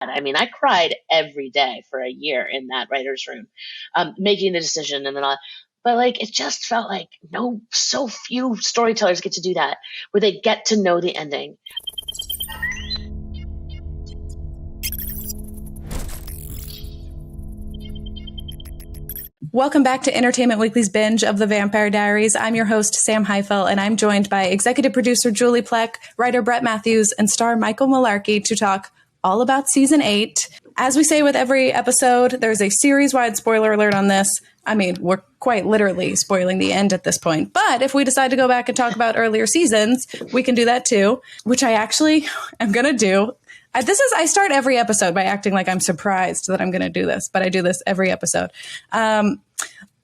I mean, I cried every day for a year in that writer's room, making the decision and then all. But like, it just felt like so few storytellers get to do that, where they get to know the ending. Welcome back to Entertainment Weekly's Binge of the Vampire Diaries. I'm your host, Sam Highfill, and I'm joined by executive producer Julie Plec, writer Brett Matthews, and star Michael Malarkey to talk all about Season 8. As we say with every episode, there's a series-wide spoiler alert on this. I mean, we're quite literally spoiling the end at this point. But if we decide to go back and talk about earlier seasons, we can do that too, which I actually am going to do. I start every episode by acting like I'm surprised that I'm going to do this, but I do this every episode. I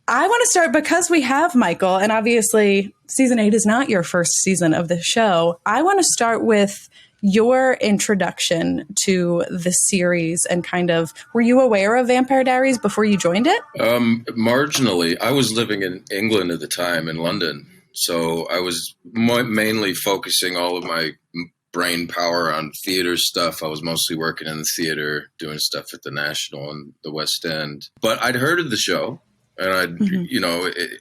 want to start because we have Michael, and obviously Season 8 is not your first season of the show. I want to start with your introduction to the series and kind of, were you aware of Vampire Diaries before you joined it? Marginally. I was living in England at the time, in London. So I was mainly focusing all of my brain power on theater stuff. I was mostly working in the theater, doing stuff at the National and the West End. But I'd heard of the show, and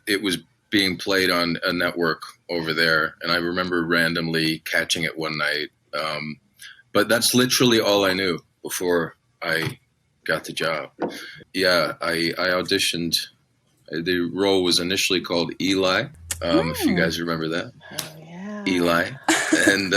it was being played on a network over there. And I remember randomly catching it one night. But that's literally all I knew before I got the job. Yeah, I auditioned. The role was initially called Eli, if you guys remember that. Oh, yeah. Eli. And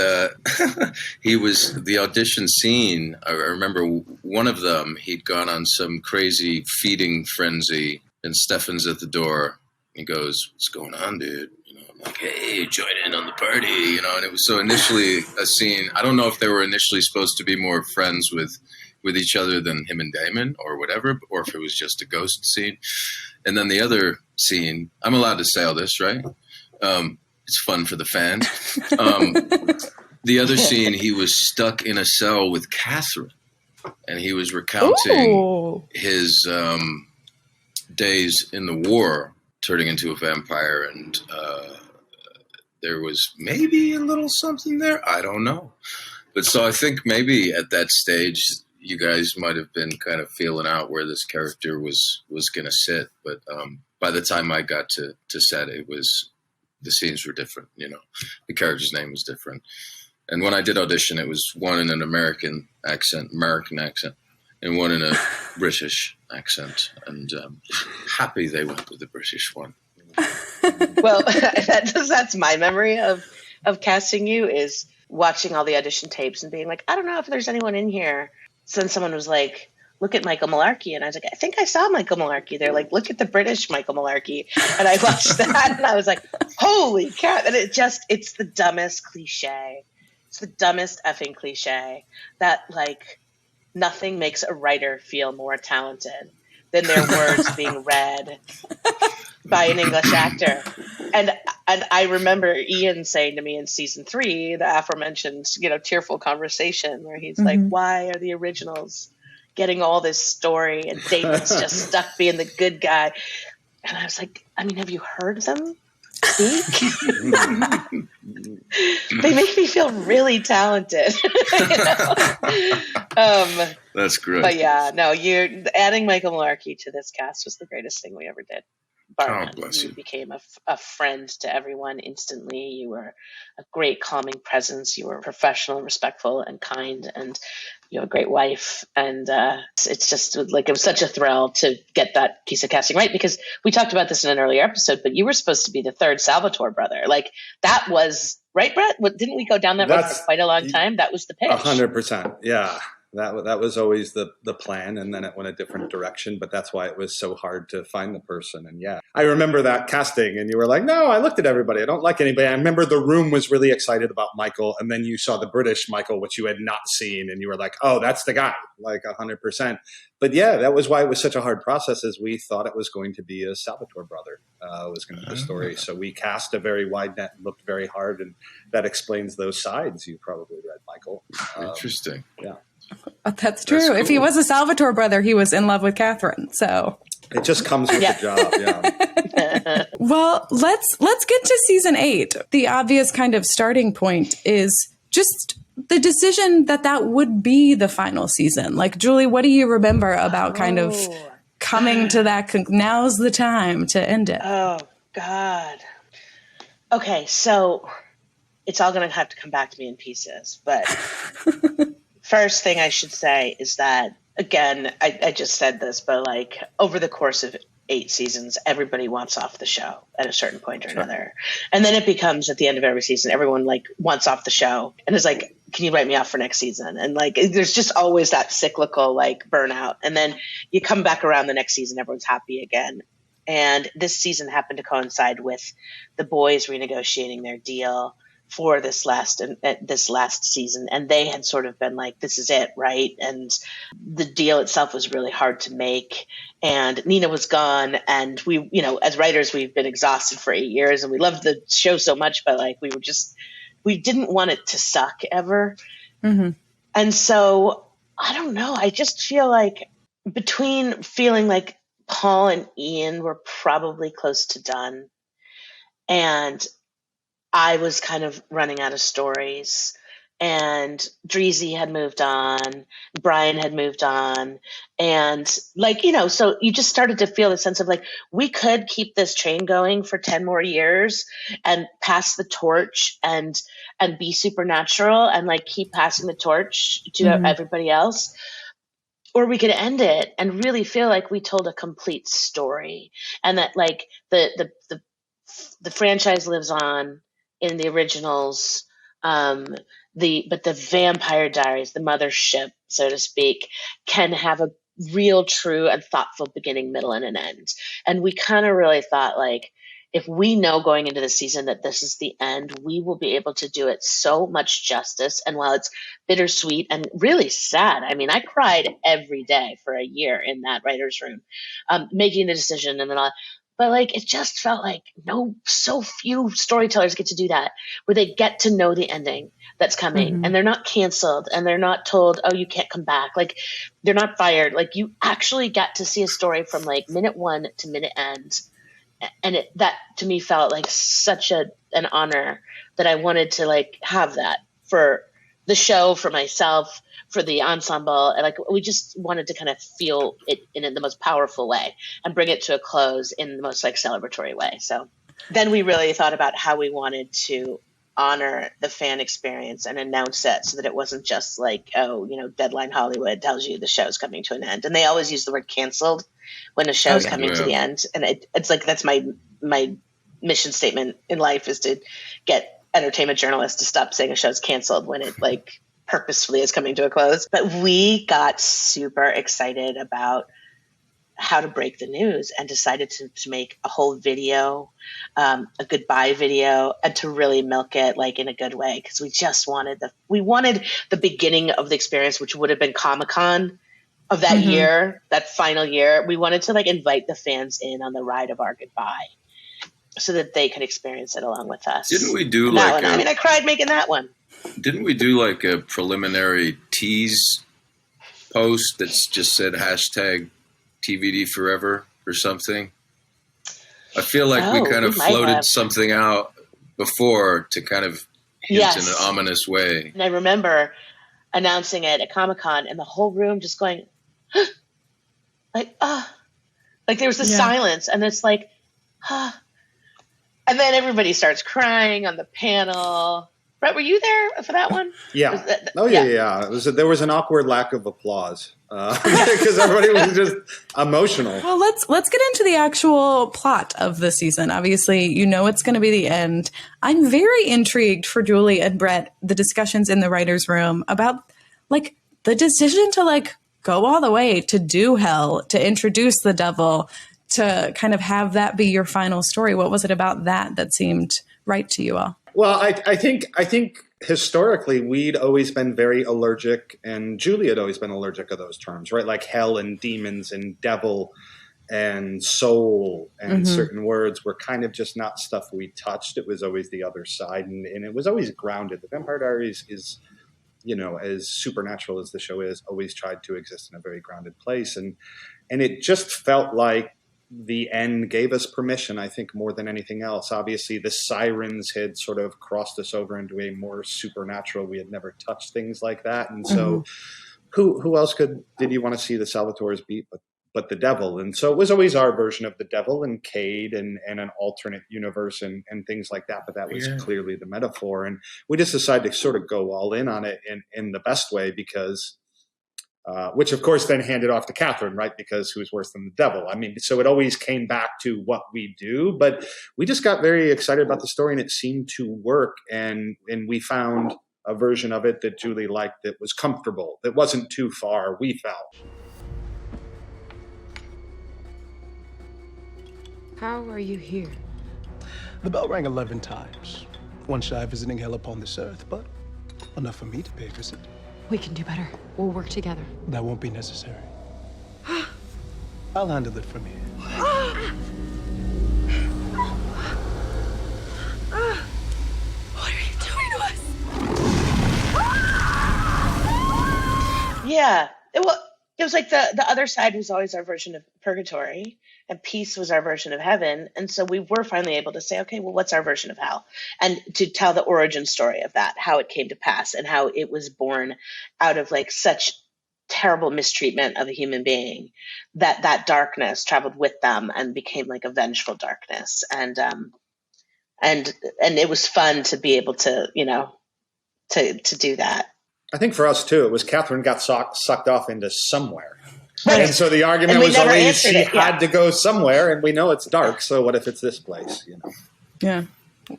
he was the audition scene. I remember one of them, he'd gone on some crazy feeding frenzy, and Stefan's at the door. He goes, "What's going on, dude?" I'm like, "Hey, join in on the party," and it was so initially a scene. I don't know if they were initially supposed to be more friends with each other than him and Damon or whatever, or if it was just a ghost scene. And then the other scene, I'm allowed to say all this, right? It's fun for the fans. The other scene, he was stuck in a cell with Catherine, and he was recounting his days in the war, turning into a vampire, and there was maybe a little something there. I don't know. But so I think maybe at that stage, you guys might have been kind of feeling out where this character was going to sit. But by the time I got to set, the scenes were different. The character's name was different. And when I did audition, it was one in an American accent, and one in a British accent. And happy they went with the British one. Well, that's my memory of casting you, is watching all the audition tapes and being like, I don't know if there's anyone in here. So then someone was like, look at Michael Malarkey. And I was like, I think I saw Michael Malarkey. They're like, look at the British Michael Malarkey. And I watched that and I was like, holy cow. And it's the dumbest cliche. It's the dumbest effing cliche that like nothing makes a writer feel more talented than their words being read by an English actor. And I remember Ian saying to me in season 3, the aforementioned, tearful conversation where he's like, why are the originals getting all this story and Damon's just stuck being the good guy? And I was like, I mean, have you heard them speak? They make me feel really talented. That's great. But yeah, no, you're adding Michael Malarkey to this cast was the greatest thing we ever did. Barman, you became a friend to everyone instantly. You were a great calming presence. You were professional, respectful, and kind, and you're a great wife. And it's just like, it was such a thrill to get that piece of casting right, because we talked about this in an earlier episode, but you were supposed to be the third Salvatore brother. Like, that was right, Brett? Didn't we go down that road for quite a long time? That was the pitch. 100%. Yeah. That was always the plan, and then it went a different direction, but that's why it was so hard to find the person. And yeah, I remember that casting, and you were like, no, I looked at everybody. I don't like anybody. I remember the room was really excited about Michael, and then you saw the British Michael, which you had not seen, and you were like, oh, that's the guy, like 100%. But yeah, that was why it was such a hard process, is we thought it was going to be a Salvatore brother was going to be the story. So we cast a very wide net and looked very hard, and that explains those sides you probably read, Michael. Interesting. Yeah. That's true. That's cool. If he was a Salvatore brother, he was in love with Catherine. So it just comes with the job. Yeah. Well, let's get to season 8. The obvious kind of starting point is just the decision that would be the final season. Like, Julie, what do you remember about kind of coming to that? Now's the time to end it. Oh, God. Okay, so it's all going to have to come back to me in pieces. But first thing I should say is that, again, I just said this, but like over the course of 8 seasons, everybody wants off the show at a certain point or another. And then it becomes at the end of every season, everyone like wants off the show and is like, can you write me off for next season? And like, there's just always that cyclical like burnout. And then you come back around the next season, everyone's happy again. And this season happened to coincide with the boys renegotiating their deal for this last season, and they had sort of been like, this is it, right? And the deal itself was really hard to make, and Nina was gone, and we, you know, as writers, we've been exhausted for 8 years, and we loved the show so much, but like we didn't want it to suck ever. Mm-hmm. And so I don't know, I just feel like between feeling like Paul and Ian were probably close to done, and I was kind of running out of stories, and Dreezy had moved on, Brian had moved on, and like, you know, so you just started to feel the sense of like, we could keep this train going for 10 more years and pass the torch and be supernatural and like keep passing the torch to everybody else. Or we could end it and really feel like we told a complete story, and that like the franchise lives on in the originals, but the Vampire Diaries, the mothership, so to speak, can have a real, true, and thoughtful beginning, middle, and an end. And we kind of really thought, like, if we know going into the season that this is the end, we will be able to do it so much justice. And while it's bittersweet and really sad, I mean, I cried every day for a year in that writer's room, making the decision and then all. But like, it just felt like so few storytellers get to do that, where they get to know the ending that's coming, and they're not canceled, and they're not told, oh, you can't come back. Like, they're not fired. Like, you actually got to see a story from like minute 1 to minute end. And that to me felt like such an honor that I wanted to like have that for the show, for myself, for the ensemble. And like, we just wanted to kind of feel it in the most powerful way and bring it to a close in the most like celebratory way. So then we really thought about how we wanted to honor the fan experience and announce it so that it wasn't just like, oh, you know, Deadline Hollywood tells you the show's coming to an end. And they always use the word canceled when a show's coming to the end. And it's like, that's my mission statement in life, is to get entertainment journalists to stop saying a show's canceled when it like purposefully is coming to a close. But we got super excited about how to break the news and decided to make a whole video, a goodbye video, and to really milk it like in a good way, because we just wanted the beginning of the experience, which would have been Comic-Con of that year, that final year. We wanted to like invite the fans in on the ride of our goodbye so that they could experience it along with us. Didn't we do that one? I mean, I cried making that one. Didn't we do like a preliminary tease post that's just said hashtag TVD forever or something? I feel like we kind of floated something out before to kind of hint in an ominous way. And I remember announcing it at Comic-Con and the whole room just going, like there was this silence, and it's like, and then everybody starts crying on the panel. Brett, were you there for that one? Yeah. There was an awkward lack of applause because everybody was just emotional. Well, let's get into the actual plot of the season. Obviously, you know it's going to be the end. I'm very intrigued for Julie and Brett, the discussions in the writer's room about like the decision to like go all the way to do hell, to introduce the devil, to kind of have that be your final story. What was it about that seemed right to you all? Well, I think historically we'd always been very allergic, and Julie had always been allergic of those terms, right? Like hell and demons and devil and soul and certain words were kind of just not stuff we touched. It was always the other side, and it was always grounded. The Vampire Diaries is, you know, as supernatural as the show is, always tried to exist in a very grounded place. And it just felt like the end gave us permission, I think, more than anything else. Obviously, the sirens had sort of crossed us over into a more supernatural. We had never touched things like that. And so who else did you want to see the Salvatores beat but the devil? And so it was always our version of the devil and Cade and an alternate universe and things like that. But that was clearly the metaphor. And we just decided to sort of go all in on it in the best way because... which, of course, then handed off to Catherine, right? Because who's worse than the devil? I mean, so it always came back to what we do. But we just got very excited about the story, and it seemed to work. And we found a version of it that Julie liked that was comfortable, that wasn't too far, we felt. How are you here? The bell rang 11 times. One shy of visiting hell upon this earth, but enough for me to pay a visit. We can do better. We'll work together. That won't be necessary. I'll handle it from here. What are you doing to us? Yeah. It was like the other side was always our version of purgatory, and peace was our version of heaven. And so we were finally able to say, okay, well, what's our version of hell? And to tell the origin story of that, how it came to pass and how it was born out of like such terrible mistreatment of a human being that darkness traveled with them and became like a vengeful darkness. And it was fun to be able to, to do that. I think for us, too, it was Catherine got sucked off into somewhere. Right. And so the argument was always she had to go somewhere, and we know it's dark, so what if it's this place? Yeah.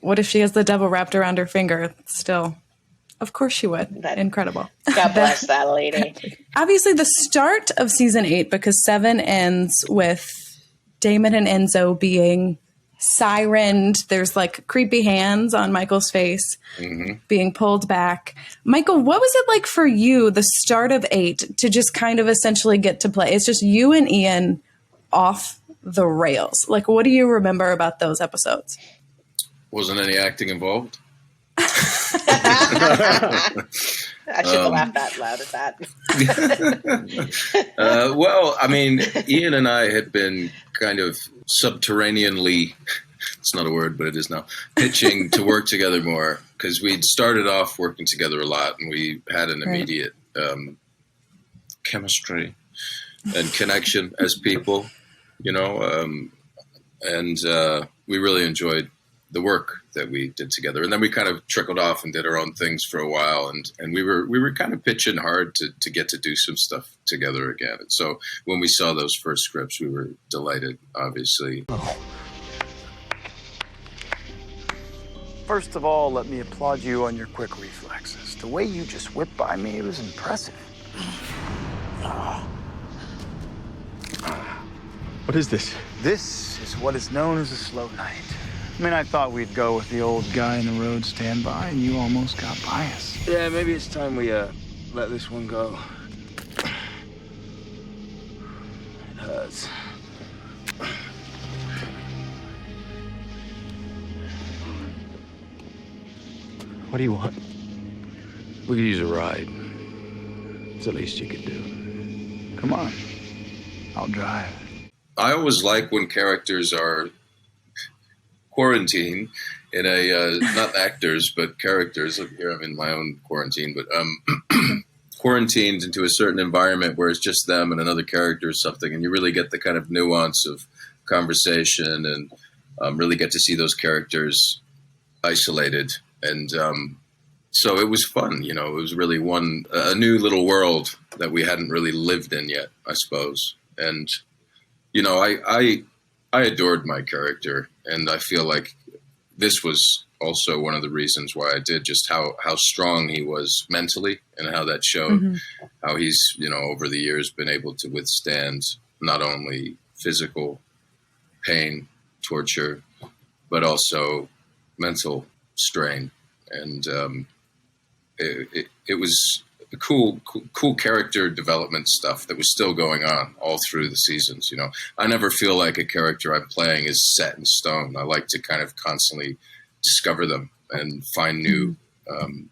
What if she has the devil wrapped around her finger still? Of course she would. Incredible. God bless that lady. Obviously, the start of season 8, because 7 ends with Damon and Enzo being sirened. There's like creepy hands on Michael's face being pulled back. Michael, what was it like for you, the start of 8, to just kind of essentially get to play? It's just you and Ian off the rails. Like, what do you remember about those episodes? Wasn't any acting involved? I should have laughed out loud at that. Well, I mean, Ian and I had been kind of subterraneanly, it's not a word, but it is now, pitching to work together more because we'd started off working together a lot and we had an immediate chemistry and connection as people, and we really enjoyed the work that we did together. And then we kind of trickled off and did our own things for a while. And we were kind of pitching hard to get to do some stuff together again. And so when we saw those first scripts, we were delighted, obviously. First of all, let me applaud you on your quick reflexes. The way you just whipped by me, it was impressive. What is this? This is what is known as a slow night. I mean, I thought we'd go with the old guy in the road standby, and you almost got by us. Yeah, maybe it's time we let this one go. It hurts. What do you want? We could use a ride. It's the least you could do. Come on. I'll drive. I always like when characters are quarantined in a, not actors, but characters. Here I'm in my own quarantine, but quarantined into a certain environment where it's just them and another character or something, and you really get the kind of nuance of conversation and really get to see those characters isolated. And so it was fun, it was really a new little world that we hadn't really lived in yet, I suppose. And, I adored my character, and I feel like this was also one of the reasons why I did, just how strong he was mentally and how that showed, how he's, over the years been able to withstand not only physical pain, torture, but also mental strain. And it was cool character development stuff that was still going on all through the seasons. I never feel like a character I'm playing is set in stone. I like to kind of constantly discover them and find new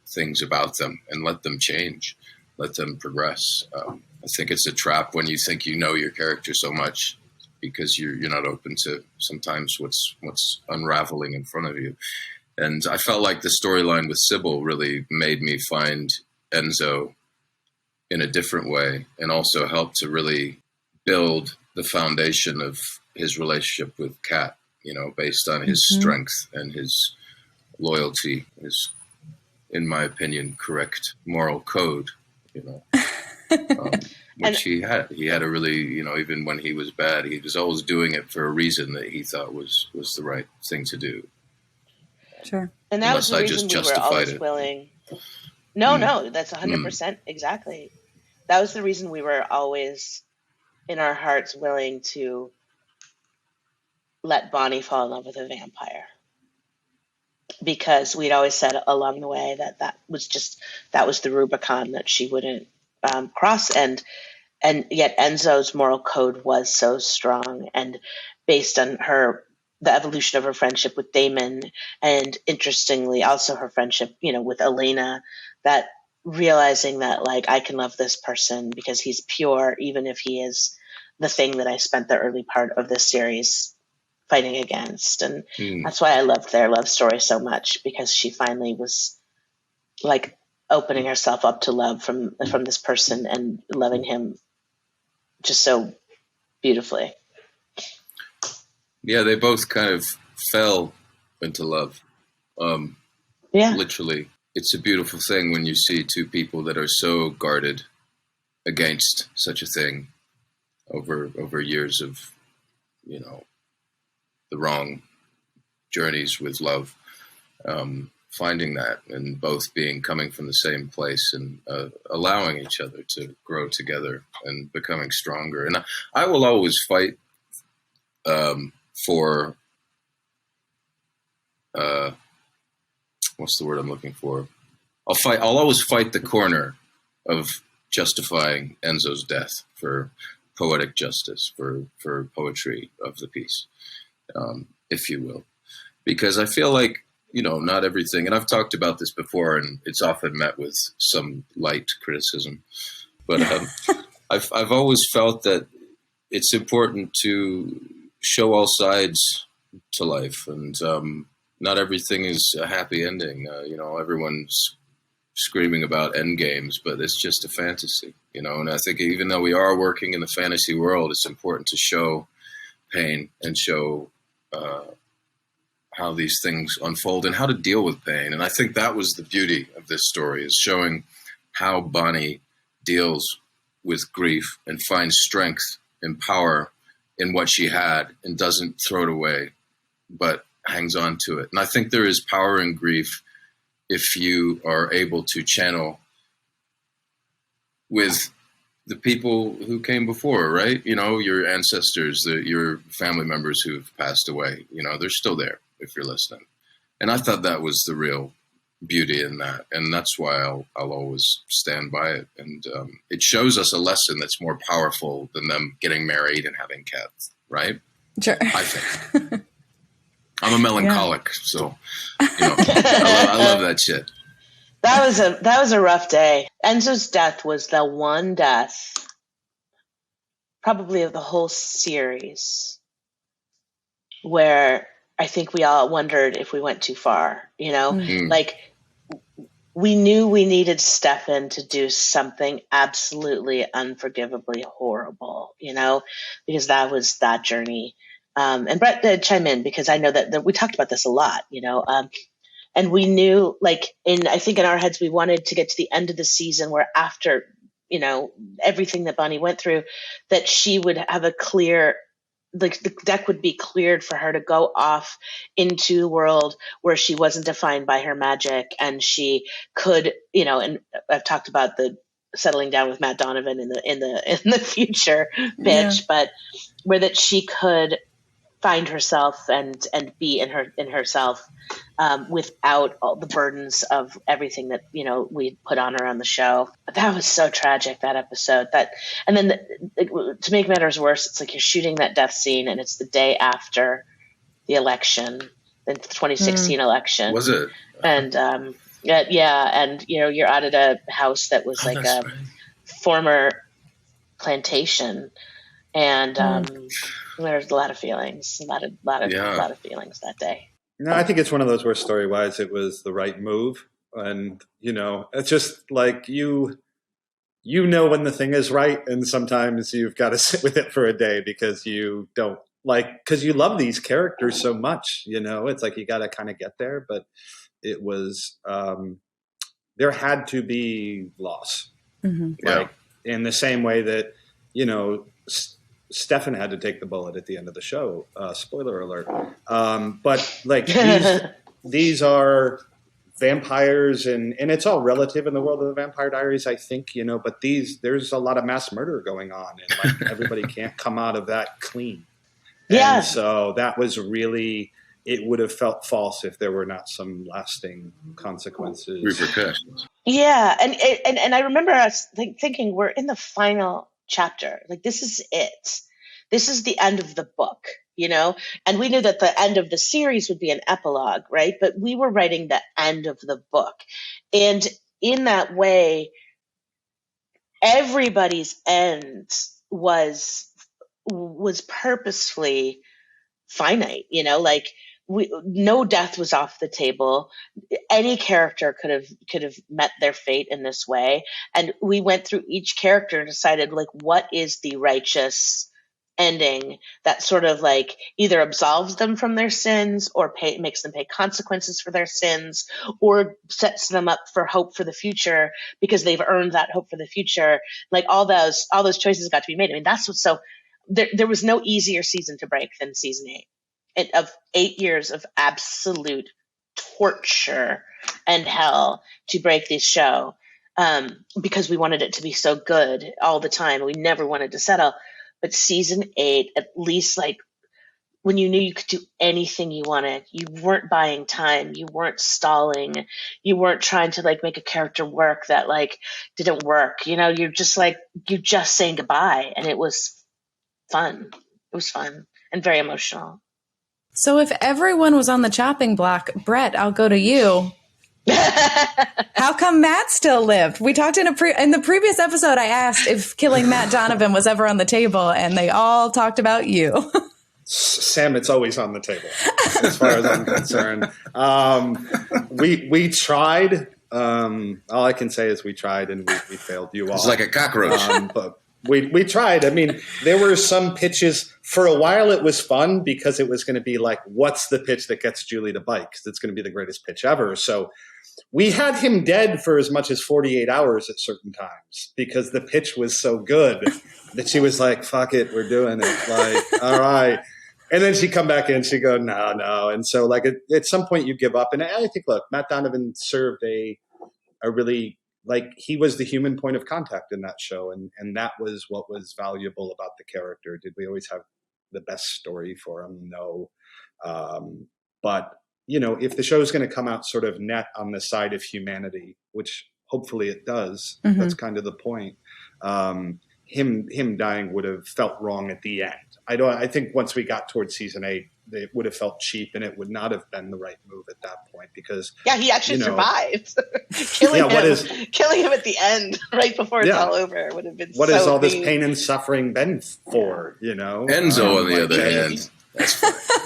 things about them and let them change, let them progress. I think it's a trap when you think you know your character so much, because you're not open to sometimes what's unraveling in front of you. And I felt like the storyline with Sybil really made me find Enzo in a different way, and also helped to really build the foundation of his relationship with Kat, based on his strength and his loyalty, his, in my opinion, correct moral code, which he had. He had a really, even when he was bad, he was always doing it for a reason that he thought was the right thing to do. Sure. And that was the reason we were always willing. No, that's 100% exactly. That was the reason we were always, in our hearts, willing to let Bonnie fall in love with a vampire. Because we'd always said along the way that was the Rubicon that she wouldn't cross. And yet Enzo's moral code was so strong, and based on the evolution of her friendship with Damon, and interestingly also her friendship, with Elena, that realizing that like I can love this person because he's pure, even if he is the thing that I spent the early part of this series fighting against. And that's why I loved their love story so much, because she finally was like opening herself up to love from this person and loving him just so beautifully. Yeah, they both kind of fell into love. Literally. It's a beautiful thing when you see two people that are so guarded against such a thing over years of, the wrong journeys with love, finding that, and both coming from the same place, and allowing each other to grow together and becoming stronger. And I will always fight for what's the word I'm looking for? I'll always fight the corner of justifying Enzo's death for poetic justice, for poetry of the piece, if you will, because I feel like, not everything, and I've talked about this before, and it's often met with some light criticism, but I've always felt that it's important to show all sides to life, and not everything is a happy ending. Everyone's screaming about end games, but it's just a fantasy, and I think even though we are working in the fantasy world, it's important to show pain and show how these things unfold and how to deal with pain. And I think that was the beauty of this story, is showing how Bonnie deals with grief and finds strength and power in what she had, and doesn't throw it away, but hangs on to it. And I think there is power in grief if you are able to channel with the people who came before, right? Your ancestors, your family members who've passed away, they're still there if you're listening. And I thought that was the real beauty in that. And that's why I'll always stand by it. And it shows us a lesson that's more powerful than them getting married and having cats, right? Sure. I think. I'm a melancholic, so I love that shit. That was a rough day. Enzo's death was the one death, probably of the whole series, where I think we all wondered if we went too far. Like we knew we needed Stefan to do something absolutely unforgivably horrible, because that was that journey. And Brett, chime in, because I know that we talked about this a lot, and we knew, like, I think in our heads, we wanted to get to the end of the season where after, everything that Bonnie went through, that she would have a clear, like the deck would be cleared for her to go off into the world where she wasn't defined by her magic, and she could, and I've talked about the settling down with Matt Donovan in the future pitch, but where that she could find herself and be in herself without all the burdens of everything that we put on her on the show. But that was so tragic, that episode. And then to make matters worse, it's like you're shooting that death scene, and it's the day after the election, the 2016 election. Was it? And and you're out at a house that was former plantation. And there's a lot of feelings, a lot of feelings that day. No, I think it's one of those where story-wise it was the right move. And, it's just like you when the thing is right, and sometimes you've got to sit with it for a day because you don't because you love these characters so much, it's like you got to kind of get there. But it was, there had to be loss. Mm-hmm. In the same way that, Stefan had to take the bullet at the end of the show. Spoiler alert. But these are vampires, and it's all relative in the world of the Vampire Diaries, I think, but there's a lot of mass murder going on, and everybody can't come out of that clean. Yeah. And so that was really, it would have felt false if there were not some lasting consequences. Repercussions. Yeah. And I remember us thinking we're in the final chapter. This is it. This is the end of the book, and we knew that the end of the series would be an epilogue, right? But we were writing the end of the book. And in that way, everybody's end was purposefully finite, no death was off the table. Any character could have met their fate in this way. And we went through each character and decided what is the righteous ending that sort of either absolves them from their sins or makes them pay consequences for their sins, or sets them up for hope for the future because they've earned that hope for the future. All those choices got to be made. I mean, that's what's so there was no easier season to break than season 8. Of 8 years of absolute torture and hell to break this show, because we wanted it to be so good all the time. We never wanted to settle. But season 8, at least when you knew you could do anything you wanted, you weren't buying time, you weren't stalling, you weren't trying to make a character work that didn't work. You're just you're just saying goodbye, and it was fun. It was fun and very emotional. So if everyone was on the chopping block, Brett, I'll go to you. How come Matt still lived? We talked in the previous episode. I asked if killing Matt Donovan was ever on the table, and they all talked about you. Sam, it's always on the table, as far as I'm concerned. We tried. All I can say is we tried, and we failed you all. It's like a cockroach. But we tried. I mean, there were some pitches. For a while, it was fun because it was going to be what's the pitch that gets Julie to bite? Because it's going to be the greatest pitch ever. So we had him dead for as much as 48 hours at certain times because the pitch was so good that she was like, fuck it, we're doing it. All right. And then she'd come back in, she'd go, no. And so at some point you give up. And I think, look, Matt Donovan served a really, he was the human point of contact in that show. And that was what was valuable about the character. Did we always have the best story for him? No. But if the show is going to come out sort of net on the side of humanity, which hopefully it does, mm-hmm. That's kind of the point. Him dying would have felt wrong at the end. I think once we got towards season 8, it would have felt cheap, and it would not have been the right move at that point because he actually survived. Killing him at the end, right before it's all over, would have been. What has all this pain and suffering been for? Enzo, on the other hand.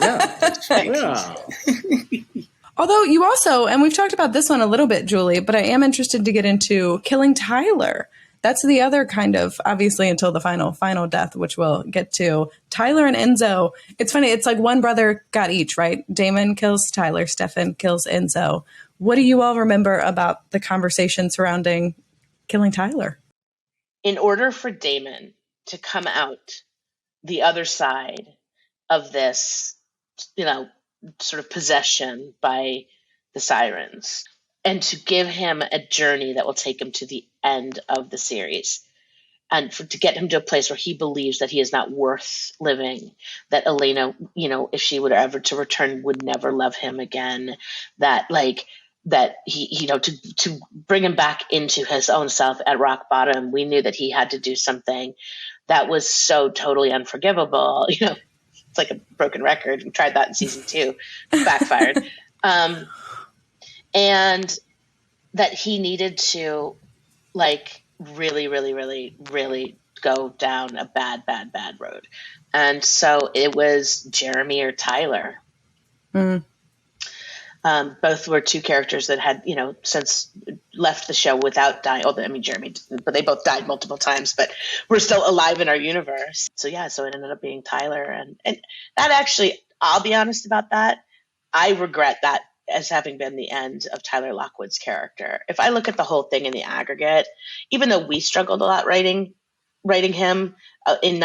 Yeah. Although you also, and we've talked about this one a little bit, Julie, but I am interested to get into killing Tyler. That's the other kind of, obviously, until the final death, which we'll get to. Tyler and Enzo, it's funny, it's one brother got each, right? Damon kills Tyler, Stefan kills Enzo. What do you all remember about the conversation surrounding killing Tyler? In order for Damon to come out the other side of this, sort of possession by the sirens, and to give him a journey that will take him to the end of the series, and to get him to a place where he believes that he is not worth living, that Elena, if she were ever to return, would never love him again, that he, to bring him back into his own self at rock bottom, we knew that he had to do something that was so totally unforgivable. It's like a broken record. We tried that in season 2, backfired. And that he needed to really, really, really, really go down a bad road. And so it was Jeremy or Tyler. Both were two characters that had, since left the show without dying. I mean, Jeremy, but they both died multiple times, but we're still alive in our universe. So yeah, so it ended up being Tyler. And that actually, I'll be honest about that. I regret that as having been the end of Tyler Lockwood's character. If I look at the whole thing in the aggregate, even though we struggled a lot writing him in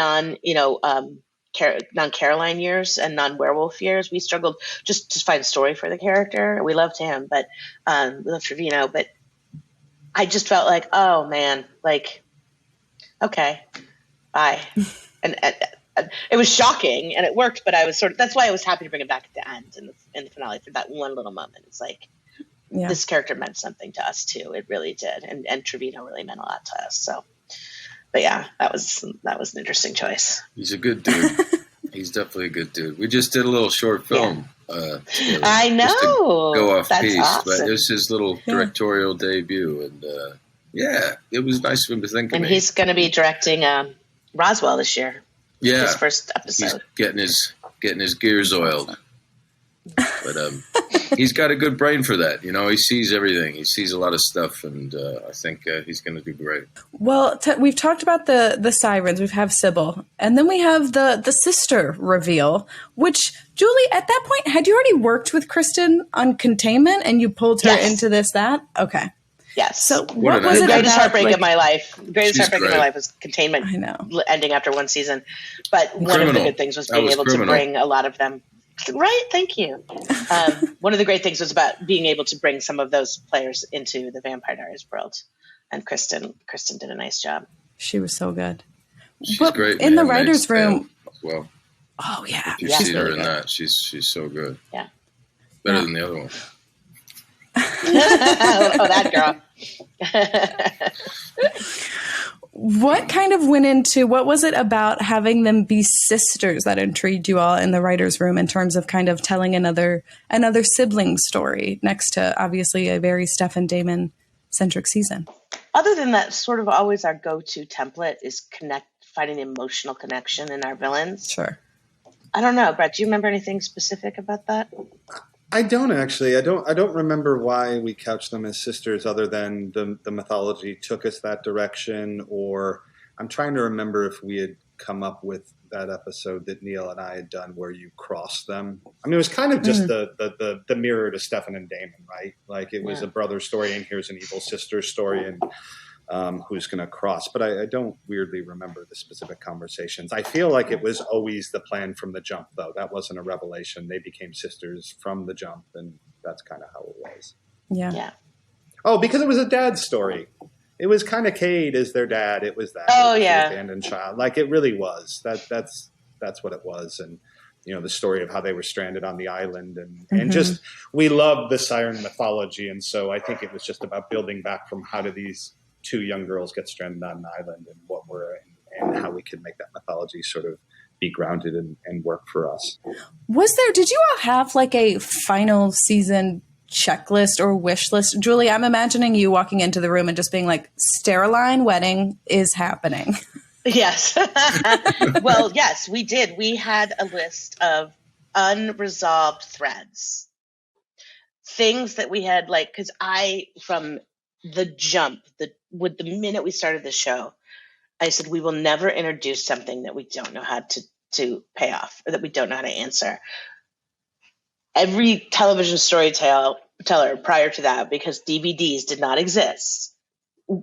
non-Caroline years and non-werewolf years, we struggled just to find a story for the character. We loved him, but we loved Trevino, but I just felt like, oh man, like, okay, bye. and it was shocking and it worked, but I was that's why I was happy to bring it back at the end in the finale for that one little moment. It's like, this character meant something to us too. It really did. And Trevino really meant a lot to us. So, but yeah, that was an interesting choice. He's a good dude. He's definitely a good dude. We just did a little short film. I know. Just to go off That's piece, awesome. but it was his little directorial debut, and it was nice of him to think of and me. He's going to be directing Roswell this year. Yeah, his first episode. He's getting his gears oiled, but he's got a good brain for that. He sees everything. He sees a lot of stuff, and I think he's going to do great. Well, we've talked about the sirens. We have Sybil, and then we have the sister reveal. Which, Julie, at that point, had you already worked with Kristen on Containment, and you pulled her into that? Okay. Yes. So what was the it greatest about, heartbreak of my life? The greatest heartbreak of my life was Containment. I know. Ending after one season. But one of the good things was being able to bring a lot of them. Right. Thank you. One of the great things was about being able to bring some of those players into the Vampire Diaries world. And Kristen did a nice job. She was so good. She's great in the writer's room as well. Oh yeah. If you see her in that, she's so good. Yeah. Better than the other one. Oh, that girl. What kind of went into, what was it about having them be sisters that intrigued you all in the writer's room in terms of kind of telling another sibling story next to obviously a very Steph and Damon centric season? Other than that, sort of always our go-to template is finding emotional connection in our villains. Sure. I don't know, Brett, do you remember anything specific about that? I don't actually. I don't remember why we couched them as sisters, other than the mythology took us that direction. Or I'm trying to remember if we had come up with that episode that Neil and I had done where you crossed them. I mean, it was kind of just the mirror to Stefan and Damon, right? Like it was a brother story, and here's an evil sister story, and who's going to cross. But I don't weirdly remember the specific conversations. I feel like it was always the plan from the jump, though. That wasn't a revelation. They became sisters from the jump, and that's kind of how it was. Yeah. Oh, because it was a dad's story. It was kind of Cade as their dad. It was that. Oh, it was yeah. the abandoned child. Like it really was. That's what it was. And the story of how they were stranded on the island, and just we love the siren mythology, and so I think it was just about building back from how do these two young girls get stranded on an island, and what we're in, and how we could make that mythology sort of be grounded and work for us. Did you all have like a final season checklist or wish list? Julie, I'm imagining you walking into the room and just being like, Steroline wedding is happening. Yes. Well, yes, we did. We had a list of unresolved threads. Things that we had because from the jump, the minute we started the show, I said, we will never introduce something that we don't know how to pay off, or that we don't know how to answer. Every television storyteller prior to that, because DVDs did not exist,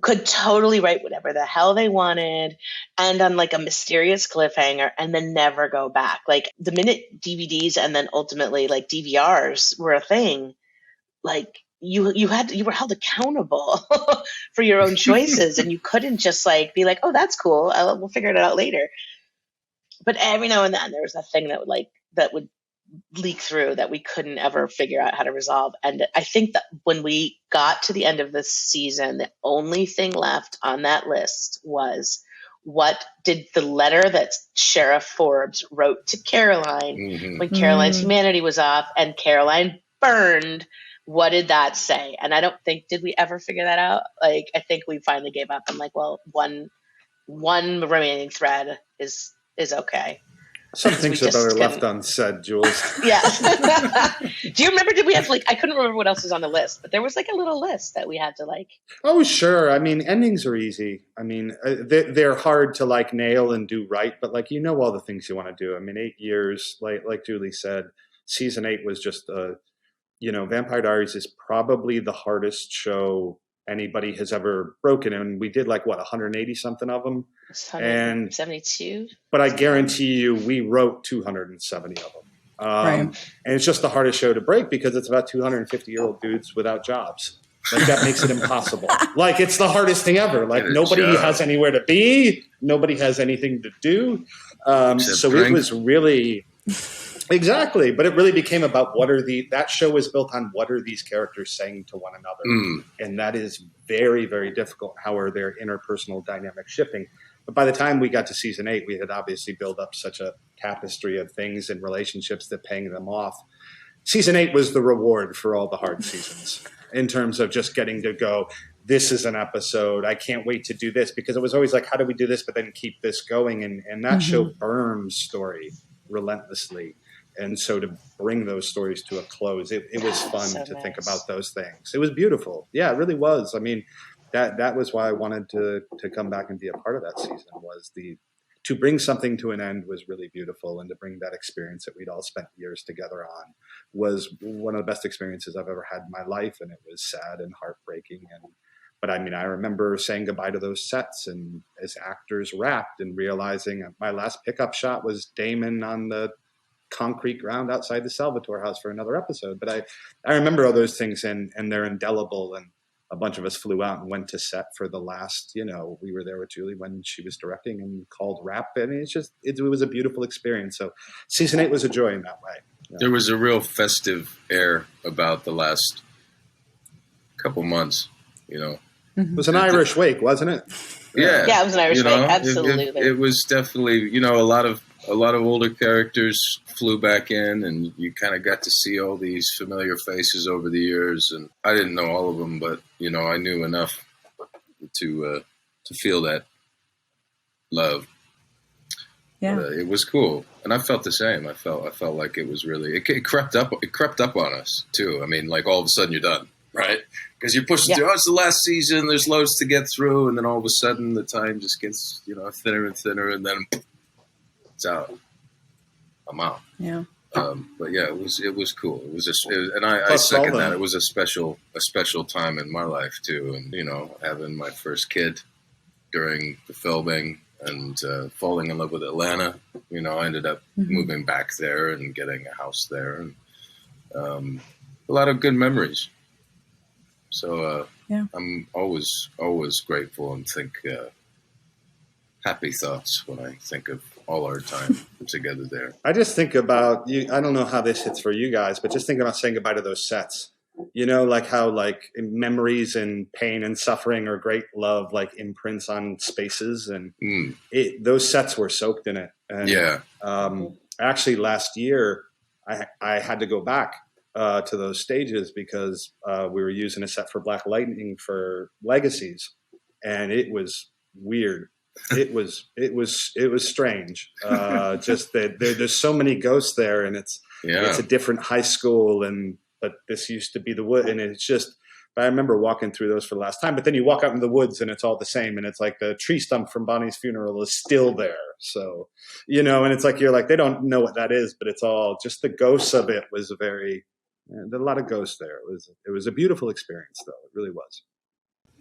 could totally write whatever the hell they wanted, and on a mysterious cliffhanger, and then never go back. The minute DVDs and then ultimately DVRs were a thing, you were held accountable for your own choices, and you couldn't just be like, oh, that's cool, we'll figure it out later. But every now and then there was that thing that would leak through that we couldn't ever figure out how to resolve. And I think that when we got to the end of this season, the only thing left on that list was, what did the letter that Sheriff Forbes wrote to Caroline when Caroline's humanity was off and Caroline burned? What did that say? And I don't think, did we ever figure that out? I think we finally gave up. I'm like, well, one one remaining thread is okay. Some things that are left unsaid, Jules. Yeah. Do you remember, did we have I couldn't remember what else was on the list, but there was a little list that we had to Oh, sure. I mean, endings are easy. I mean, they're hard to nail and do right, but all the things you want to do. I mean, 8 years, like Julie said, season 8 was just, Vampire Diaries is probably the hardest show anybody has ever broken. And we did 180 something of them. 172. But I guarantee you, we wrote 270 of them. Right. And it's just the hardest show to break because it's about 250-year-old dudes without jobs. That makes it impossible. It's the hardest thing ever. Nobody has anywhere to be. Nobody has anything to do. So drink. It was really... Exactly. But it really became about that show was built on what are these characters saying to one another. And that is very, very difficult. How are their interpersonal dynamics shifting? But by the time we got to season 8, we had obviously built up such a tapestry of things and relationships that paying them off. Season 8 was the reward for all the hard seasons in terms of just getting to go, this is an episode. I can't wait to do this, because it was always how do we do this, but then keep this going? And that show burns story relentlessly. And so to bring those stories to a close, it was fun to think about those things. It was beautiful. Yeah, it really was. I mean, that was why I wanted to come back and be a part of that season, was to bring something to an end was really beautiful. And to bring that experience that we'd all spent years together on was one of the best experiences I've ever had in my life. And it was sad and heartbreaking. But I mean, I remember saying goodbye to those sets and as actors wrapped and realizing my last pickup shot was Damon on the concrete ground outside the Salvatore house for another episode. But I remember all those things and they're indelible. And a bunch of us flew out and went to set for the last, we were there with Julie when she was directing and called wrap. I mean, it was a beautiful experience. So season 8 was a joy in that way. Yeah. There was a real festive air about the last couple months, It was an Irish wake, wasn't it? Yeah. Yeah, it was an Irish wake. Absolutely. It was definitely, a lot of older characters flew back in, and you kind of got to see all these familiar faces over the years. And I didn't know all of them, but I knew enough to feel that love. Yeah, but, it was cool, and I felt the same. I felt like it was really it crept up. It crept up on us too. I mean, all of a sudden you're done, right? Because you're pushing through. Oh, it's the last season. There's loads to get through, and then all of a sudden the time just gets thinner and thinner, and then it's out. I'm out. Yeah. But yeah, it was cool. It was and I second that. It was a special time in my life too, and having my first kid during the filming and falling in love with Atlanta. I ended up moving back there and getting a house there, and a lot of good memories. So I'm always grateful and think happy thoughts when I think of all our time together there. I just think about you. I don't know how this hits for you guys, but just think about saying goodbye to those sets. How memories and pain and suffering or great love imprints on spaces, and those sets were soaked in it. And, actually, last year I had to go back to those stages because we were using a set for Black Lightning for Legacies, and it was weird. It was strange. Just that there's so many ghosts there, and it's a different high school, but this used to be the wood, and it's just. I remember walking through those for the last time, but then you walk out in the woods and it's all the same, and it's the tree stump from Bonnie's funeral is still there. So, and it's you're they don't know what that is, but it's all just the ghosts of it was there's a lot of ghosts there. It was a beautiful experience, though. It really was.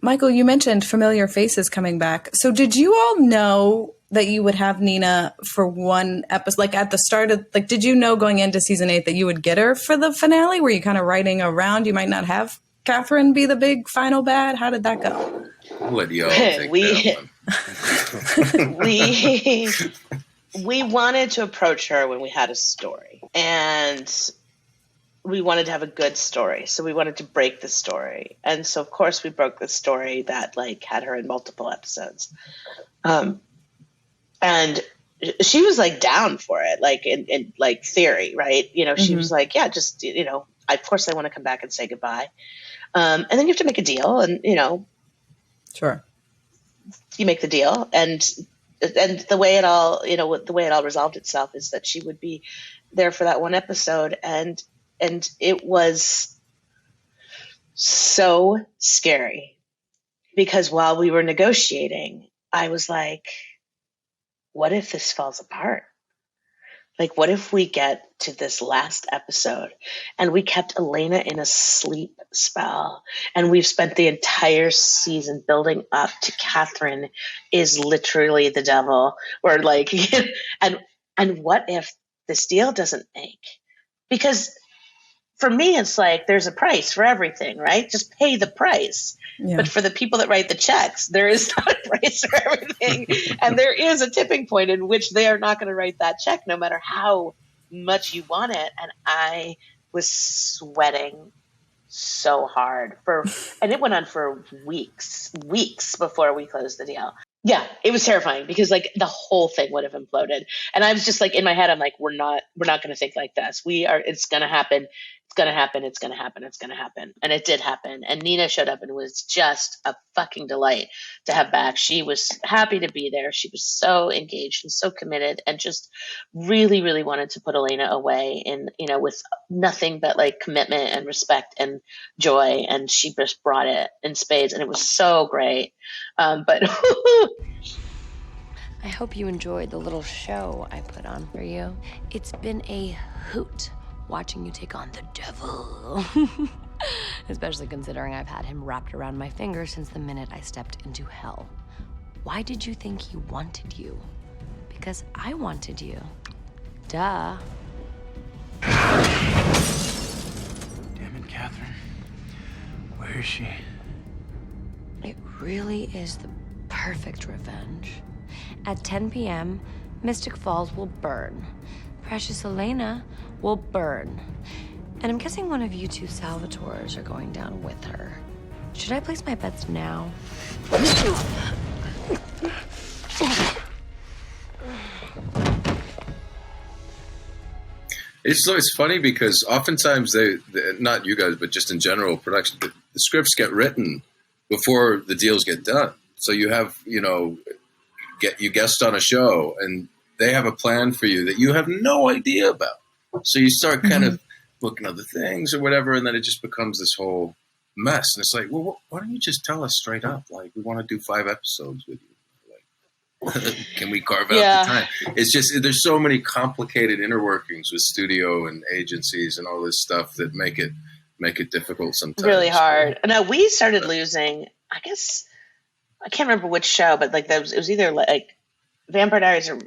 Michael, you mentioned familiar faces coming back. So did you all know that you would have Nina for one episode? At the start of, did you know going into season 8 that you would get her for the finale? Were you kind of writing around? You might not have Catherine be the big final bad. How did that go? I'll let y'all take that one. We wanted to approach her when we had a story, and we wanted to have a good story. So we wanted to break the story. And so of course we broke the story that had her in multiple episodes. And she was down for it, in theory, right? She was just, of course I want to come back and say goodbye. And then you have to make a deal and, Sure. you make the deal, and the way it all, the way it all resolved itself is that she would be there for that one episode, and it was so scary because while we were negotiating, I was like, what if this falls apart? Like, what if we get to this last episode and we kept Elena in a sleep spell, and we've spent the entire season building up to Catherine is literally the devil, or like, and what if this deal doesn't make? Because for me, it's like there's a price for everything, right? Just pay the price. Yeah. But for the people that write the checks, there is not a price for everything. And there is a tipping point in which they are not going to write that check no matter how much you want it. And I was sweating so hard and it went on for weeks before we closed the deal. Yeah, it was terrifying because like the whole thing would have imploded. And I was just like, in my head, I'm like, we're not going to think like this. It's going to happen. It's going to happen. It's going to happen. It's going to happen. And it did happen. And Nina showed up and it was just a fucking delight to have back. She was happy to be there. She was so engaged and so committed and just really, really wanted to put Elena away in, with nothing but like commitment and respect and joy. And she just brought it in spades and it was so great. But I hope you enjoyed the little show I put on for you. It's been a hoot watching you take on the devil. Especially considering I've had him wrapped around my finger since the minute I stepped into hell. Why did you think he wanted you? Because I wanted you. Duh. Damn it, Catherine. Where is she? It really is the perfect revenge. At 10 p.m., Mystic Falls will burn. Precious Elena will burn. And I'm guessing one of you two Salvatores are going down with her. Should I place my bets now? It's funny because oftentimes they not you guys, but just in general, production, the scripts get written before the deals get done. So you have, you guest on a show and they have a plan for you that you have no idea about. So you start kind of looking at the things or whatever, and then it just becomes this whole mess. And it's like, well, why don't you just tell us straight up? Like, we want to do 5 episodes with you. Like, can we carve out the time? It's just, there's so many complicated inner workings with studio and agencies and all this stuff that make it difficult sometimes. Really hard. Now, we started losing, I guess, I can't remember which show, but like it was either like Vampire Diaries or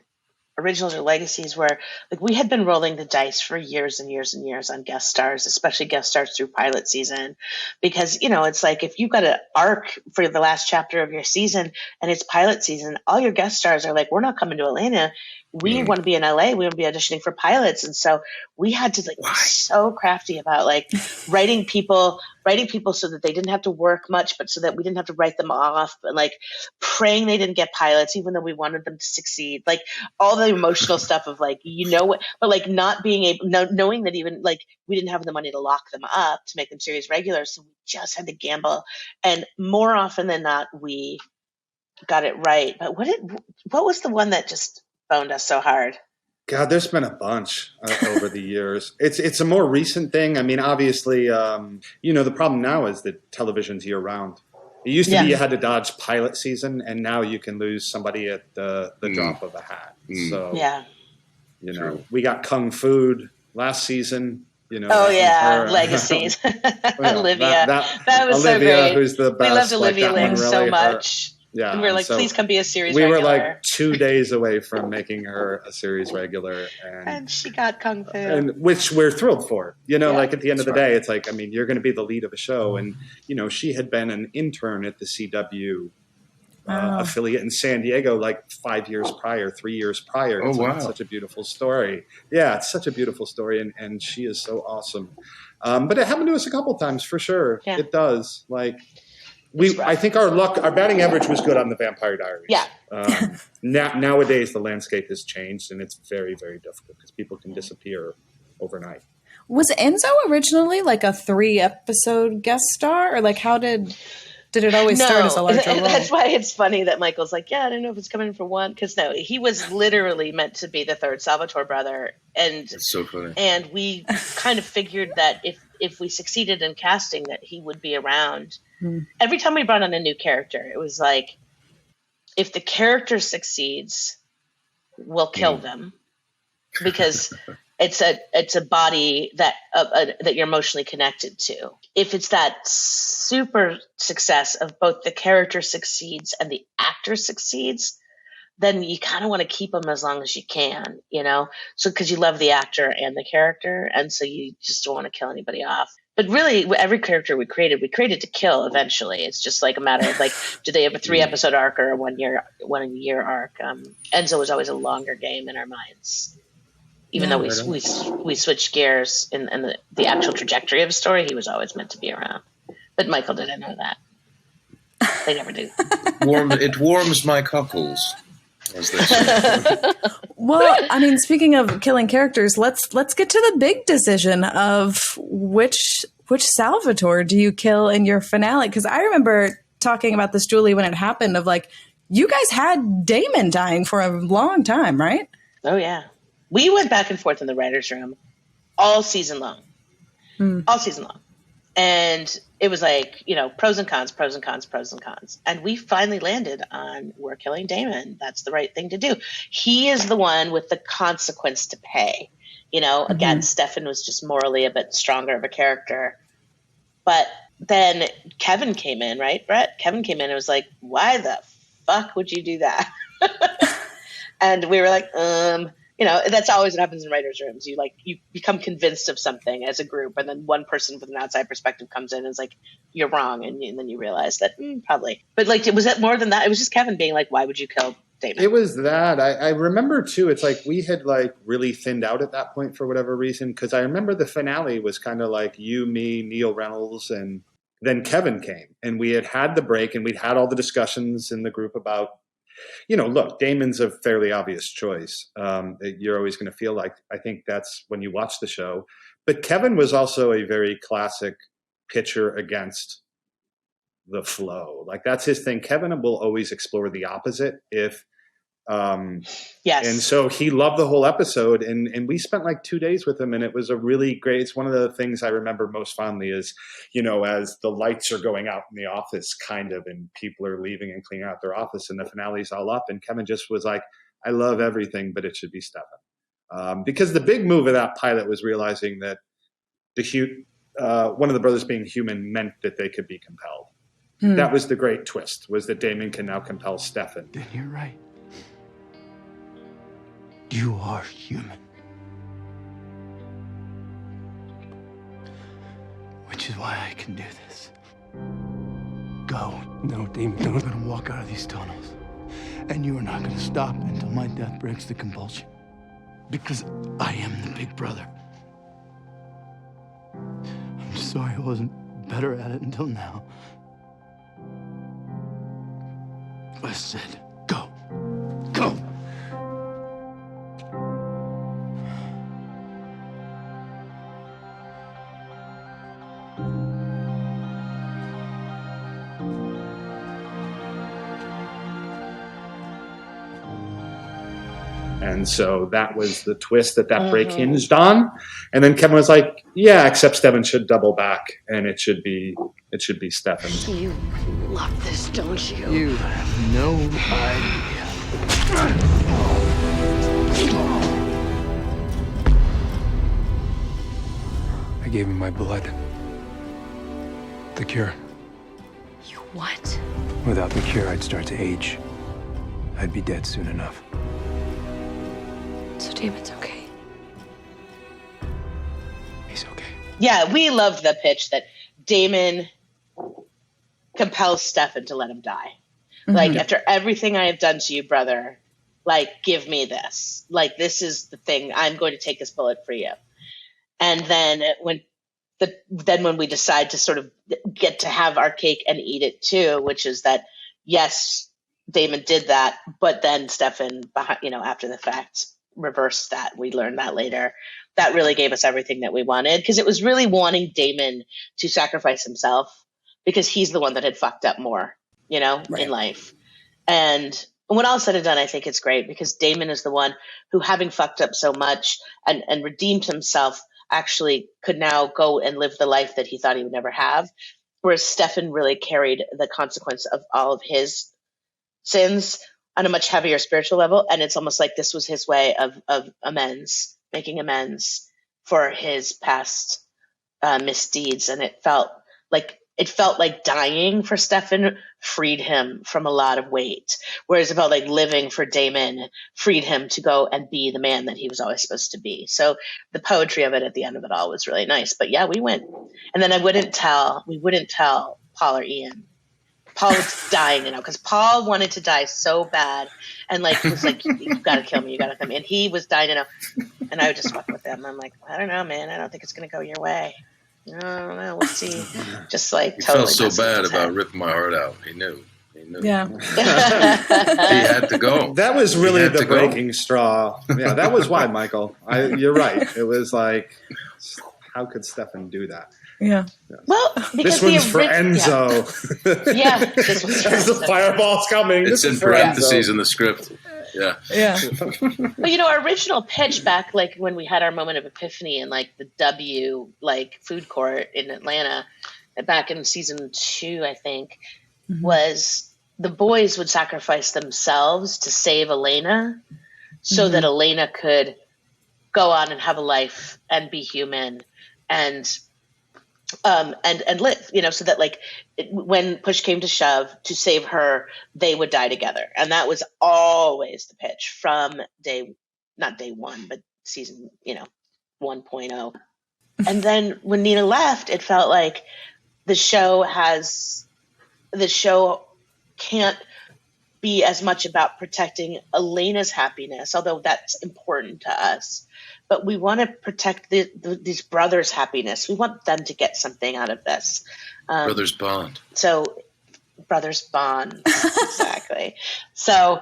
Originals or Legacies, where like we had been rolling the dice for years and years and years on guest stars, especially guest stars through pilot season, because it's like if you've got an arc for the last chapter of your season and it's pilot season, all your guest stars are like, we're not coming to Atlanta. We want to be in LA. We want to be auditioning for pilots. And so we had to be so crafty about like writing people so that they didn't have to work much, but so that we didn't have to write them off, and like praying they didn't get pilots, even though we wanted them to succeed. Like all the emotional stuff of like, but like not being able, knowing that even like we didn't have the money to lock them up to make them series regulars. So we just had to gamble. And more often than not, we got it right. But what was the one that just boned us so hard? God, there's been a bunch over the years. It's a more recent thing. I mean, obviously, the problem now is that television's year round. It used to be you had to dodge pilot season, and now you can lose somebody at the drop of a hat. So, we got Kung Fu last season. Legacies. Olivia. That was Olivia, so great. Who's the best. We loved Olivia Ling really so much. Yeah, and we were like, please come be a series regular. We were like 2 days away from making her a series regular. And she got Kung Fu. Which we're thrilled for. Like at the end of the day, it's like, I mean, you're going to be the lead of a show. And, she had been an intern at the CW affiliate in San Diego like 5 years prior, 3 years prior. Oh, wow. It's such a beautiful story. Yeah, it's such a beautiful story. And she is so awesome. But it happened to us a couple times for sure. Yeah. It does. Like, I think our batting average was good on the Vampire Diaries. Yeah. Nowadays, the landscape has changed, and it's very, very difficult because people can disappear overnight. Was Enzo originally like a 3-episode guest star, or like how did Did it always start as a larger role? That's why it's funny that Michael's like, yeah, I don't know if it's coming for one. Because no, he was literally meant to be the third Salvatore brother. And It's so funny. And we kind of figured that if we succeeded in casting, that he would be around. Every time we brought on a new character, it was like, if the character succeeds, we'll kill them. Because it's a body that you're emotionally connected to. If it's that super success of both the character succeeds and the actor succeeds, then you kind of want to keep them as long as you can, you know? So because you love the actor and the character, and so you just don't want to kill anybody off. But really, every character we created to kill eventually. It's just like a matter of like, do they have a 3-episode arc or a 1 year arc? Enzo was always a longer game in our minds. Even though we switched gears in the actual trajectory of the story, he was always meant to be around. But Michael didn't know that. They never do. It warms my cockles, as they say. Well, I mean, speaking of killing characters, let's get to the big decision of which Salvatore do you kill in your finale? Because I remember talking about this, Julie, when it happened, of like, you guys had Damon dying for a long time, right? Oh, yeah. We went back and forth in the writer's room all season long. All season long. And it was like, you know, pros and cons, pros and cons, pros and cons. And we finally landed on, we're killing Damon. That's the right thing to do. He is the one with the consequence to pay. You know, again, Stefan was just morally a bit stronger of a character. But then Kevin came in, right, Brett? Kevin came in and was like, why the fuck would you do that? And we were like, you know, that's always what happens in writers' rooms. You become convinced of something as a group, and then one person with an outside perspective comes in and is like, you're wrong. And then you realize that probably. But like, was it more than that? It was just Kevin being like, why would you kill Damon? It was that. I remember too, it's like we had like really thinned out at that point for whatever reason. Because I remember the finale was kind of like you, me, Neil Reynolds, and then Kevin came. And we had the break, and we'd had all the discussions in the group about, you know, look, Damon's a fairly obvious choice. You're always going to feel like, I think that's when you watch the show. But Kevin was also a very classic pitcher against the flow. Like, that's his thing. Kevin will always explore the opposite if yes. And so he loved the whole episode, and we spent like 2 days with him, and it was a really great. It's one of the things I remember most fondly is, you know, as the lights are going out in the office, kind of, and people are leaving and cleaning out their office, and the finale's all up, and Kevin just was like, I love everything, but it should be Stefan. Because the big move of that pilot was realizing that one of the brothers being human meant that they could be compelled. That was the great twist, was that Damon can now compel Stefan. Then you're right. You are human. Which is why I can do this. Go. No, Damon, I'm going to walk out of these tunnels. And you are not going to stop until my death breaks the compulsion. Because I am the big brother. I'm sorry I wasn't better at it until now. I said, go. Go! And so that was the twist that break hinged on. And then Kevin was like, yeah, except Stefan should double back, and it should be Stefan. You love this, don't you? You have no idea. I gave him my blood. The cure. You what? Without the cure, I'd start to age. I'd be dead soon enough. So Damon's okay. He's okay. Yeah, we loved the pitch that Damon compels Stefan to let him die. Like, after everything I have done to you, brother, like, give me this. Like, this is the thing. I'm going to take this bullet for you. And then when we decide to sort of get to have our cake and eat it too, which is that, yes, Damon did that, but then Stefan, after the fact, reversed that. We learned that later. That really gave us everything that we wanted, because it was really wanting Damon to sacrifice himself, because he's the one that had fucked up more, in life. And when all said and done, I think it's great because Damon is the one who, having fucked up so much and redeemed himself, actually could now go and live the life that he thought he would never have. Whereas Stefan really carried the consequence of all of his sins on a much heavier spiritual level. And it's almost like this was his way of making amends for his past misdeeds. And it felt like dying for Stefan freed him from a lot of weight, whereas it felt like living for Damon freed him to go and be the man that he was always supposed to be. So the poetry of it at the end of it all was really nice. But yeah, we went, and then we wouldn't tell Paul or Ian. Paul was dying, because Paul wanted to die so bad, and was like, "You gotta kill me, you gotta kill me," and he was dying to know. And I would just fuck with him. I'm like, I don't know, man. I don't think it's gonna go your way. I don't know. We'll see. Just like he totally felt so bad about ripping my heart out. He knew. Yeah. He had to go. That was really the breaking straw. Yeah, that was why, Michael. You're right. It was like, how could Stefan do that? Yeah. Well, this one's for Enzo. Yeah. This one's for Enzo. The fireball's coming. It's in parentheses in the script. Yeah. Yeah. But our original pitch back, when we had our moment of epiphany in the W food court in Atlanta, back in season 2, I think, was the boys would sacrifice themselves to save Elena, so that Elena could go on and have a life and be human and live, so that when push came to shove to save her, they would die together. And that was always the pitch from not day one, but season, 1.0. And then when Nina left, it felt like the show can't be as much about protecting Elena's happiness, although that's important to us. But we want to protect these brothers' happiness. We want them to get something out of this. Brothers bond. So, brothers bond. Exactly. So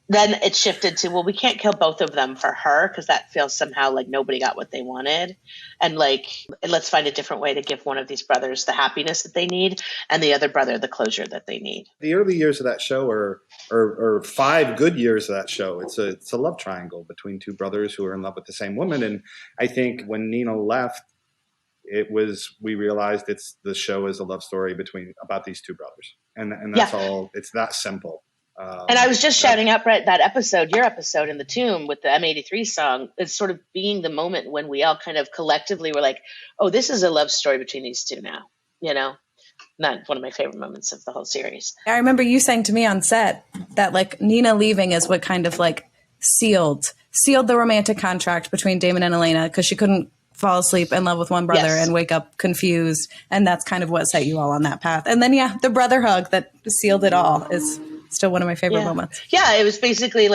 then it shifted to, we can't kill both of them for her, because that feels somehow like nobody got what they wanted. And let's find a different way to give one of these brothers the happiness that they need and the other brother the closure that they need. The early years of that show are 5 good years of that show. It's a love triangle between two brothers who are in love with the same woman. And I think when Nina left, we realized the show is a love story about these two brothers. And that's all. It's that simple. And I was just shouting out, Brett, that episode, your episode in the Tomb with the M83 song, it's sort of being the moment when we all kind of collectively were like, oh, this is a love story between these two now, Not one of my favorite moments of the whole series. I remember you saying to me on set that Nina leaving is what kind of sealed the romantic contract between Damon and Elena, because she couldn't fall asleep in love with one brother and wake up confused. And that's kind of what set you all on that path. And then, the brother hug that sealed it all is still one of my favorite moments. Yeah, it was basically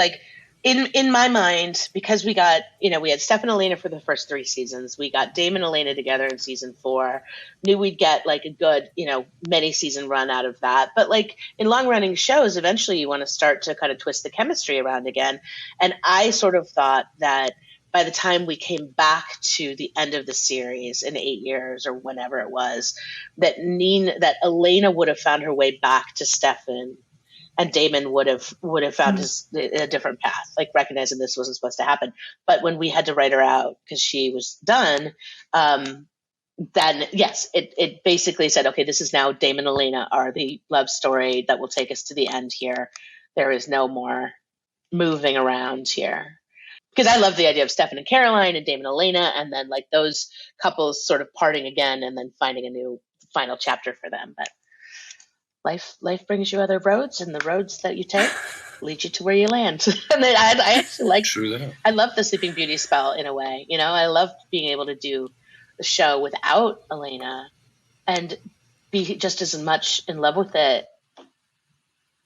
in my mind, because we got, we had Steph and Elena for the first 3 seasons. We got Damon and Elena together in season 4. Knew we'd get a good, many season run out of that. But in long running shows, eventually you want to start to kind of twist the chemistry around again. And I sort of thought that by the time we came back to the end of the series in 8 years or whenever it was, that Elena would have found her way back to Stefan, and Damon would have found a different path, recognizing this wasn't supposed to happen. But when we had to write her out because she was done, then yes, it basically said, okay, this is now Damon and Elena are the love story that will take us to the end here. There is no more moving around here. Because I love the idea of Stefan and Caroline and Damon and Elena, and then those couples sort of parting again and then finding a new final chapter for them. But life brings you other roads, and the roads that you take lead you to where you land. And then I actually True that. I love the Sleeping Beauty spell in a way. I love being able to do the show without Elena and be just as much in love with it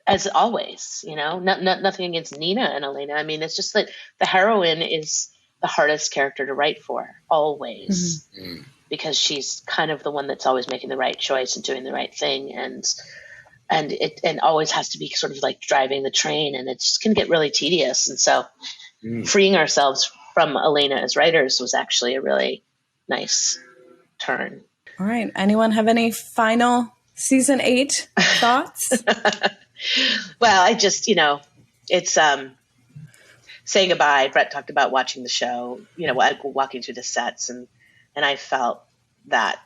as always. Nothing against Nina and Elena. I mean, it's just the heroine is the hardest character to write for always. Mm-hmm. Because she's kind of the one that's always making the right choice and doing the right thing, and always has to be sort of driving the train, and it just can get really tedious. And so freeing ourselves from Elena as writers was actually a really nice turn. All right. Anyone have any final Season 8 thoughts? Well, I just, it's saying goodbye. Brett talked about watching the show, walking through the sets, and I felt that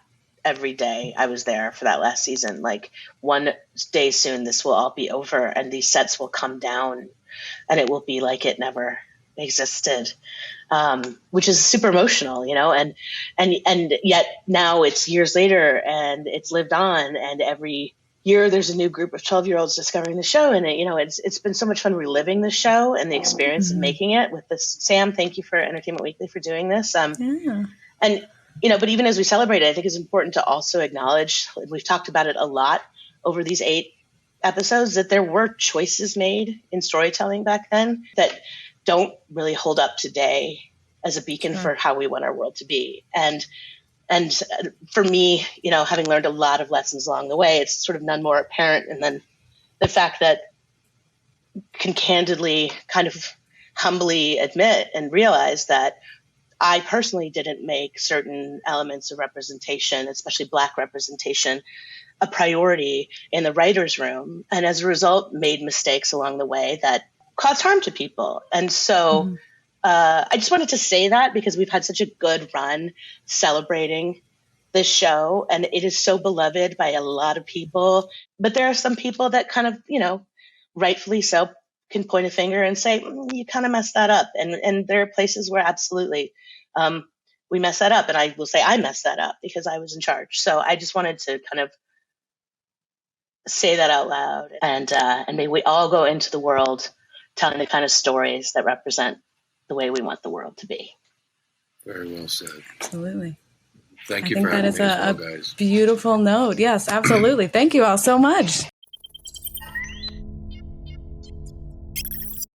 every day I was there for that last season. Like, one day soon, this will all be over, and these sets will come down, and it will be like it never existed, which is super emotional, and yet now it's years later, and it's lived on, and every year there's a new group of 12-year-olds discovering the show, and it's been so much fun reliving the show and the experience of making it with this. Sam, thank you for Entertainment Weekly for doing this. And but even as we celebrate it, I think it's important to also acknowledge, we've talked about it a lot over these 8 episodes, that there were choices made in storytelling back then that don't really hold up today as a beacon for how we want our world to be. And for me, having learned a lot of lessons along the way, it's sort of none more apparent. And then the fact that can candidly kind of humbly admit and realize that I personally didn't make certain elements of representation, especially Black representation, a priority in the writer's room. And as a result, made mistakes along the way that caused harm to people. And so I just wanted to say that because we've had such a good run celebrating this show, and it is so beloved by a lot of people. But there are some people that kind of, rightfully so, can point a finger and say, you kind of messed that up. And there are places where absolutely we mess that up. And I will say I messed that up because I was in charge. So I just wanted to kind of say that out loud. And may we all go into the world telling the kind of stories that represent the way we want the world to be. Very well said. Absolutely. Thank you for having me as well, guys. Beautiful note. Yes, absolutely. Thank you all so much.